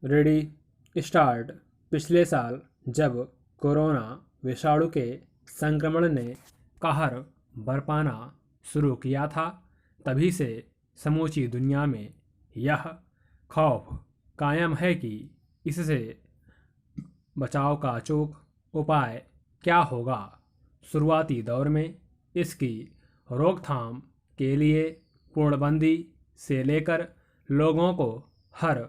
Ready start. पिछले साल जब कोरोना विषाणु के संक्रमण ने कहर बरपाना शुरू किया था, तभी से समूची दुनिया में यह खौफ कायम है कि इससे बचाव का अचूक उपाय क्या होगा। शुरुआती दौर में इसकी रोकथाम के लिए पूर्णबंदी से लेकर लोगों को हर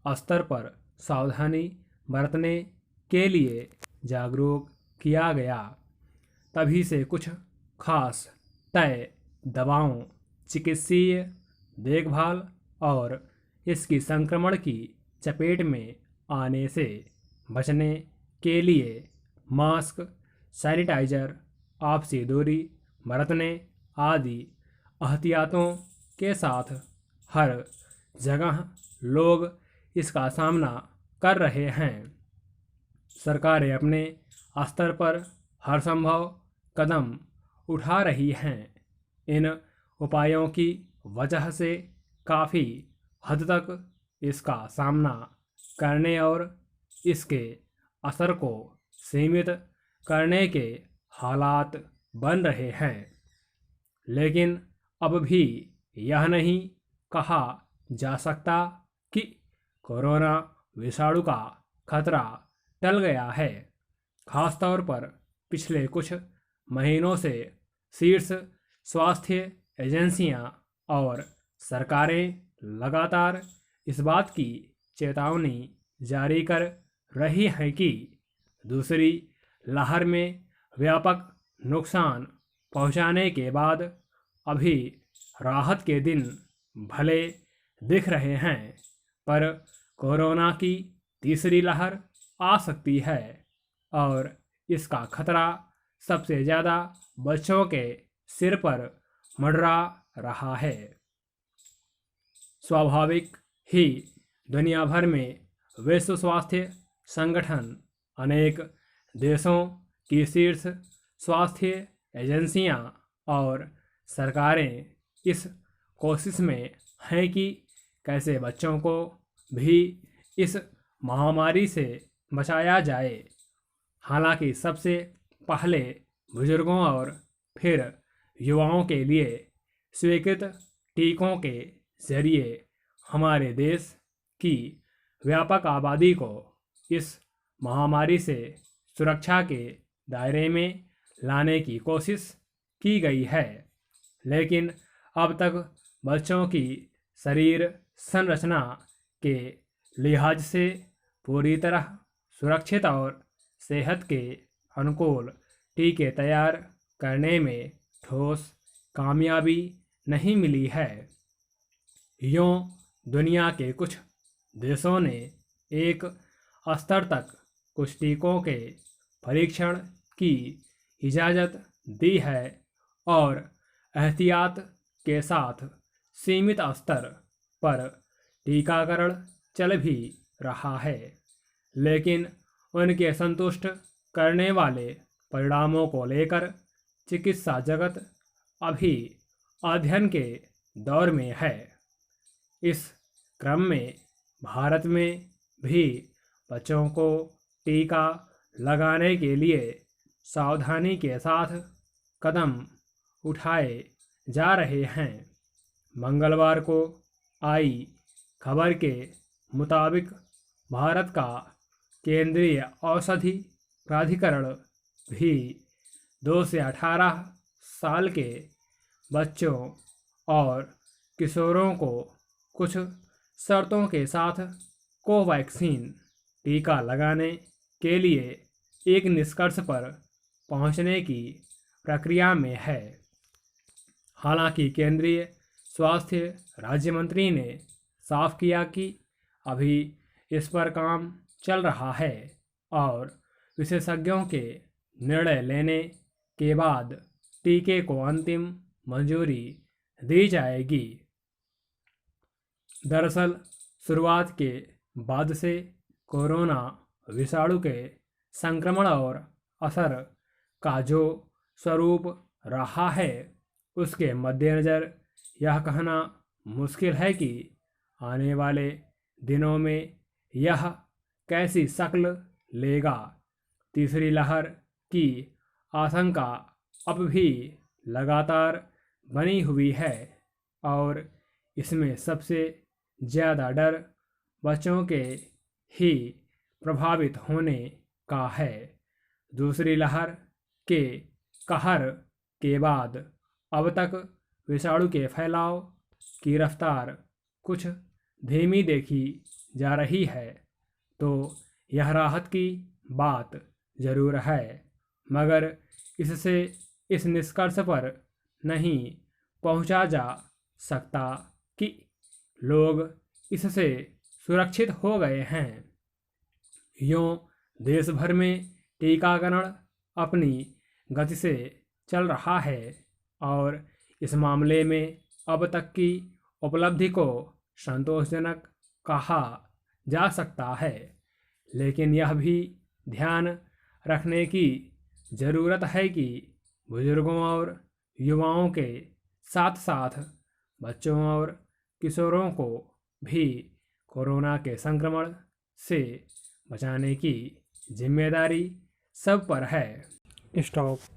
स्तर पर सावधानी बरतने के लिए जागरूक किया गया। तभी से कुछ खास तय दवाओं, चिकित्सीय देखभाल और इसकी संक्रमण की चपेट में आने से बचने के लिए मास्क, सैनिटाइजर, आपसी दूरी बरतने आदि एहतियातों के साथ हर जगह लोग इसका सामना कर रहे हैं। सरकारें अपने स्तर पर हर संभव कदम उठा रही हैं। इन उपायों की वजह से काफ़ी हद तक इसका सामना करने और इसके असर को सीमित करने के हालात बन रहे हैं। लेकिन अब भी यह नहीं कहा जा सकता कि कोरोना विषाणु का खतरा टल गया है। खासतौर पर पिछले कुछ महीनों से शीर्ष स्वास्थ्य एजेंसियां और सरकारें लगातार इस बात की चेतावनी जारी कर रही हैं कि दूसरी लहर में व्यापक नुकसान पहुंचाने के बाद अभी राहत के दिन भले दिख रहे हैं, पर कोरोना की तीसरी लहर आ सकती है और इसका खतरा सबसे ज़्यादा बच्चों के सिर पर मंडरा रहा है। स्वाभाविक ही दुनिया भर में विश्व स्वास्थ्य संगठन, अनेक देशों की शीर्ष स्वास्थ्य एजेंसियां और सरकारें इस कोशिश में हैं कि कैसे बच्चों को भी इस महामारी से बचाया जाए। हालांकि सबसे पहले बुजुर्गों और फिर युवाओं के लिए स्वीकृत टीकों के जरिए हमारे देश की व्यापक आबादी को इस महामारी से सुरक्षा के दायरे में लाने की कोशिश की गई है। लेकिन अब तक बच्चों की शरीर संरचना के लिहाज से पूरी तरह सुरक्षित और सेहत के अनुकूल टीके तैयार करने में ठोस कामयाबी नहीं मिली है। यूँ दुनिया के कुछ देशों ने एक स्तर तक कुछ टीकों के परीक्षण की इजाज़त दी है और एहतियात के साथ सीमित स्तर पर टीकाकरण चल भी रहा है। लेकिन उनके संतुष्ट करने वाले परिणामों को लेकर चिकित्सा जगत अभी अध्ययन के दौर में है। इस क्रम में भारत में भी बच्चों को टीका लगाने के लिए सावधानी के साथ कदम उठाए जा रहे हैं। मंगलवार को आई खबर के मुताबिक भारत का केंद्रीय औषधि प्राधिकरण भी 2 से 18 साल के बच्चों और किशोरों को कुछ शर्तों के साथ कोवैक्सीन टीका लगाने के लिए एक निष्कर्ष पर पहुंचने की प्रक्रिया में है। हालांकि केंद्रीय स्वास्थ्य राज्य मंत्री ने साफ किया कि अभी इस पर काम चल रहा है और विशेषज्ञों के निर्णय लेने के बाद टीके को अंतिम मंजूरी दी जाएगी। दरअसल शुरुआत के बाद से कोरोना विषाणु के संक्रमण और असर का जो स्वरूप रहा है, उसके मद्देनज़र यह कहना मुश्किल है कि आने वाले दिनों में यह कैसी शक्ल लेगा। तीसरी लहर की आशंका अब भी लगातार बनी हुई है और इसमें सबसे ज़्यादा डर बच्चों के ही प्रभावित होने का है। दूसरी लहर के कहर के बाद अब तक विषाणु के फैलाव की रफ्तार कुछ धीमी देखी जा रही है, तो यह राहत की बात ज़रूर है, मगर इससे इस निष्कर्ष पर नहीं पहुंचा जा सकता कि लोग इससे सुरक्षित हो गए हैं। यूँ देश भर में टीकाकरण अपनी गति से चल रहा है और इस मामले में अब तक की उपलब्धि को संतोषजनक कहा जा सकता है, लेकिन यह भी ध्यान रखने की ज़रूरत है कि बुजुर्गों और युवाओं के साथ साथ बच्चों और किशोरों को भी कोरोना के संक्रमण से बचाने की जिम्मेदारी सब पर है। स्टॉप।